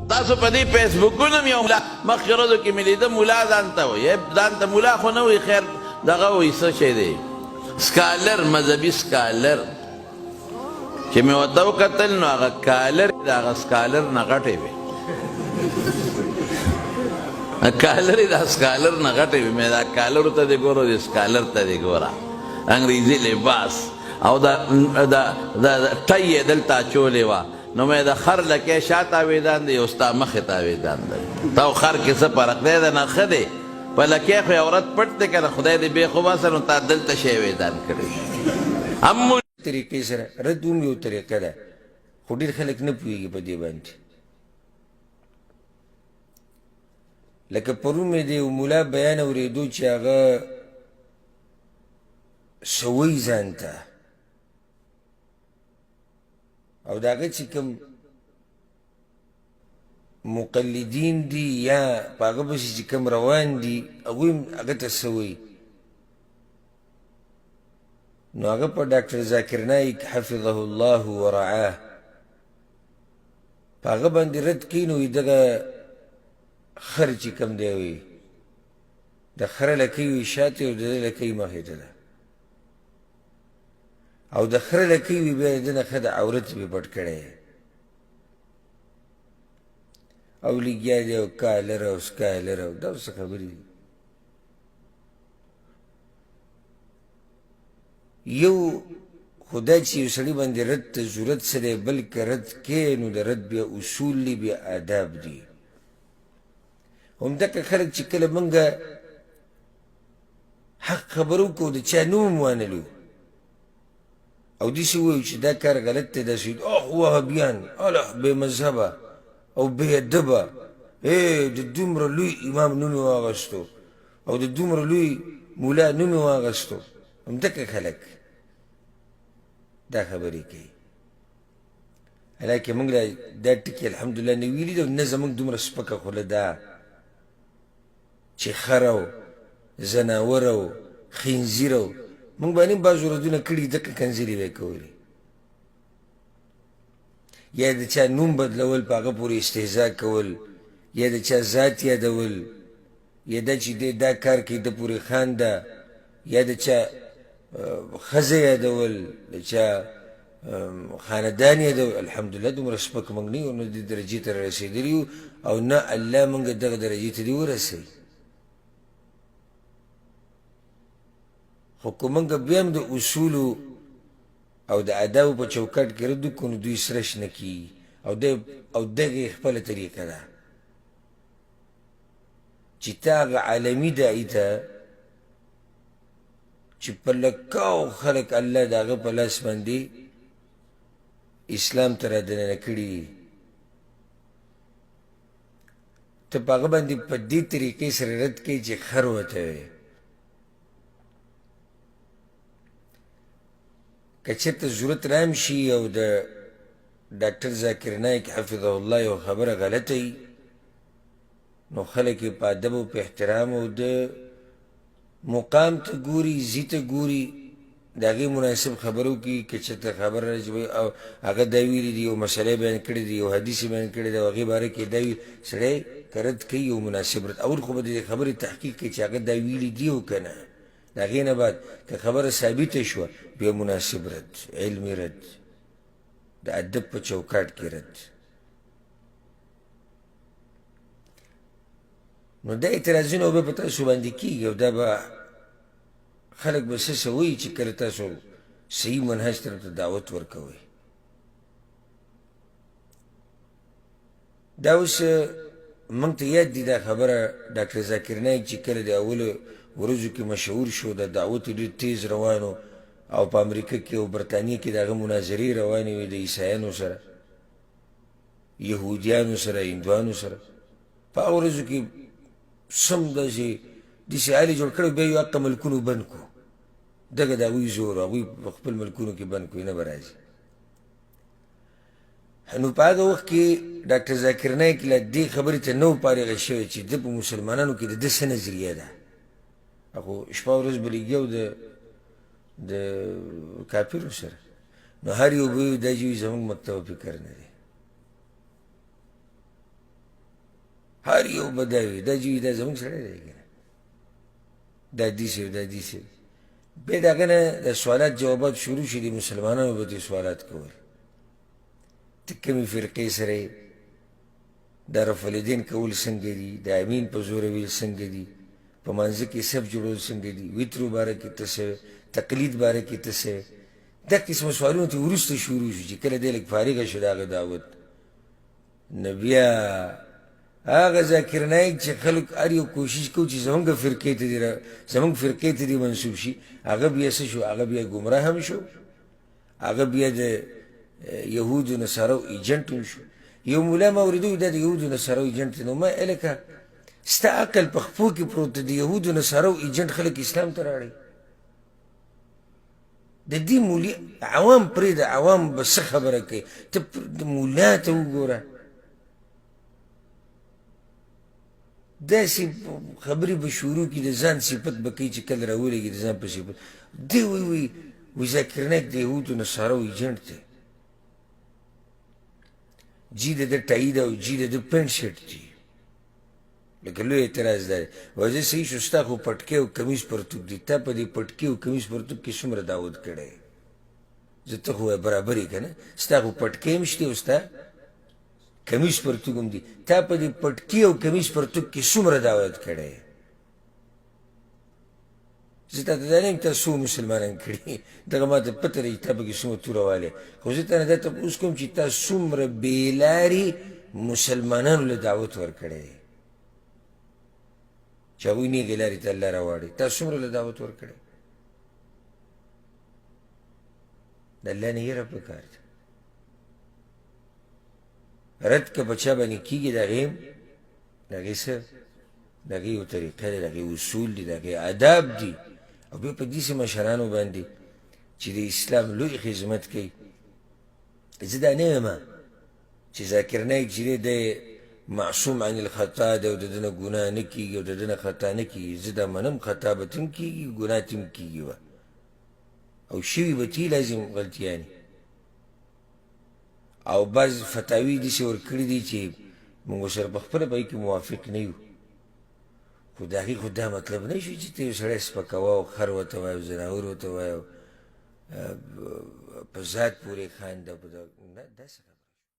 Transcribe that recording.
تاسو په دې فیسبوکونو هم یو مخکې ورځو کې مې لیده ملا ځان ته وایي ځان ته ملا خو نه وایي خیر دغه وایي څه شی دی سکالر مذهبي سکالر چې مې ورته وکتل نو هغه کالر د هغه سکالر نه غټې وې کالر یې د سکالر نه غټې وې مې دا کالر ته دې ګوره د سکالر ته دې ګوره انګریزي لباس او دا ټی یې دلته اچولې وه نو مې د خر لکې شا تاویدان دی او ستا مخې تاویدان دی تا او خر کې څه فرق دی د نه ښه دی په لکې خو یو ورځ پټ دی که نه خدای دې بې خو باسه نو تا دلته شی ویدان کړی طریقې سره رد هم یو طریقه ده خو ډېر خلک نه پوهېږي په دې باندې لکه پرون مې د یو ملا بیان اورېدو چې هغه سوی ځان ته او د هغه چې کوم مقلدین دي یا په هغه پسې چې کوم روان دي هغوی هم هغه ته سوی نو هغه په ډاکټر ذاکر نایک حفظه الله ورعاه په هغه باندې رد کوي نو دغه خر چې کوم دی وي د خره لکۍ وي شاته او د ده لکۍ مخې ته ده او د خره لکۍ وي بیا د ده نه ښه د عورت یې پټ کړی او لګیا دی او کالر او سکالر او دا څه خبرې دي یو خدا چې یو سړي باندې رد ته ضرورت څه دی بلکې رد کې نو د رد بیا اصول دي بیا آداب دي همدغه خلک چې کله موږ حق خبرو کوو د چا نوم وانلو او داسې ووایو چې دا کار غلط دی داسې اخ وهابیان اله بې مذهبه او بې ادبه د دومره لوی امام نوم یې واخیستو او د دومره لوی ملا نوم یې واخیستو همدغه خلک دا خبرې کوي حالانکې موږ دا ټکي الحمدلله نه ویلي دي او نه زموږ دومره سپکه خوله ده چې خر او زناور او خنزیر او موږ باندې هم بعض ورځونه کړي دقه کنځلې به یې کولې یا د چا نوم بدلول په هغه پورې استهزا کول یا د چا ذات یادول یا دا چې دی دا کار کوي ده پورې خان ده یا د چا ښځه یادول د چا خاندان یادول الحمدلله دومره سپک موږ نه یو نه دې درجې ته رسېدلي یو او نه الله موږ دغه درجې ته دې ورسوي خو که موږ بیا هم د اصولو او د ادابو په چوکاټ کې رد وکړو نو دوی سره شنه کېږي او دغه یې خپله طریقه ده چې تا هغه عالمي داعي ته چې په لکاو خلک الله د هغه په لاس باندې اسلام ته رادننه کړي دي ته په هغه باندې په دې طریقې سره رد کوې چې خر ورته وی که چېرته ضرورت رام شي او د ډاکټر ذاکر نایک حفظه الله یو خبره غلطه وي نو خلک یې په ادب او په احترام او د مقام ته ګوري ځي ته ګوري د هغې مناسب خبرو کې که چېرته خبره راځي او هغه دا ویلي دي یو مسله بیان کړې دي یو حدیث بیان کړی دی او هغې باره کې دا وي سړی که رد کوي یو مناسب رد اول خو به د خبرې تحقیق کوي چې هغه دا ویلي دي او که نه د هغې نه بعد که خبره ثابته شوه بیا مناسب رد علمي رد د ادب په چوکاټ کې رد نو دا اعتراضونه به په تاسو باندې کېږي او دا به خلک به څه وایي چې کله تاسو صحیح منهج طرف ته دعوت ورکوئ دا اوس موږ ته یاد دي دا خبره ډاکټر ذاکر نایک چې کله د اولو ورځو کې مشهور شو د دعوت یې ډېر تیز روانو او په امریکا کې او برطانیې کې د هغه مناظرې روانې وې د عیسایانو سره یهودیانو سره هندوانو سره په هغو ورځو کې سم داسې حالې جوړ کړی بیا یې حقه ملکونو بند کړو دغه د هغوی زور هغوی په خپل ملکونو کې بند کړو نه به راځي نو په هغه وخت کې ډاکټر ذاکر نایک له دې خبرې ته نه و فارغه شوی چې ده په مسلمانانو کې د ده څه نظریه ده خو شپه ورځ به لګیا و د کافرو سره نو هر یو به وي دا چې وي زموږ مکتب فکر نه دی هر یو به دا وي دا چې وي دا زمونږ سړی دی که نه دا داسې دا داسې بیا د هغه نه د سوالات جوابات شروع شي د مسلمانانو به دې سوالات کول ته کومې فرقې سره یې دا رفع الیدین کول څنګه دي د امین په زوره ویل څنګه دي په مانځه کې صف جوړول څنګه دي ویترو باره کې ته څه تقلید باره کې ته څه دا قسمه سوالونه ته وروسته شروع شو چې کله دی لږ فارغه شو د هغه دعوت نو بیا هغه ذاکر نایک چې خلک هر یو کوشش کوي چې زمونږ فرقې ته دې منسوب شي هغه بیا څه شو هغه بیا ګمراه هم شو هغه بیا د یهودو نصارو ایجنټ هم شو یو مولا ما اورېدو دا د یهودو نصارو ایجنټ دی نو ما هلکه ستا عقل په خپو کې پروت دی د یهودو نصارو ایجنټ خلک اسلام ته راړي د دې مولي عوام پرېږده عوام به څه خبره کوي ته د مولا ته وګوره داسې خبرې به شروع کړي د ځان صفت به کوي چې کله راولېږي د ځان په صفت دی وی ذاکر نایک د یهودو نصارو ایجنټ دی جی د ده ټایید او جی د ده پینټ شرټ دي لکه لوی اعتراض دا دی وایي صحیح شو ستا خو پټکې او کمیز پرتوګ دي تا په دې پټکې او کمیز پرتوګ کې څومره دعوت کړی زه ته خو برابر یې که نه ستا خو پټکې هم شته او ستا کمیز پرتوګ هم دي تا په دې پټکې او کمیز پرتوګ کې څومره دعوت کړی زه تا ته دا نه یم تا څو مسلمانان کړي دغه ما ته پته لري تا پکې څومره توره والی خو زه تا نه دا تپوس کوم چې تا څومره بېلارې مسلمانانو له دعوت ورکړی دی چې هغوی نیغې لارې ته الله راواړي تا څومره له دعوت ورکړی د الله نه یېره پکار ده رد که په چا باندې کېږي د هغې څه د هغې یو طریقه ده د هغې اصول دي د هغې آداب دي او بیا په داسې مشرانو باندې چې د اسلام لوی خدمت کوي زه دا نه یم چې ذاکر نایک چې دی معصوم عن الخطا دی او د ده نه ګناه نه کېږي او د ده نه خطا نه کېږي زه دا منم خطا به تم کېږي ګناه تم کېږي وه او شوي به تی لازم غلطیانې او بعض فتاوی داسې ورکړي دي چې موږ سره په خپله په کې موافق نه یو خو د هغې خو دا مطلب نه شو چې ته یو سړی سپکوه او خر ورته وایه او زناور ورته وایه په ذات پورې خانده نه داسې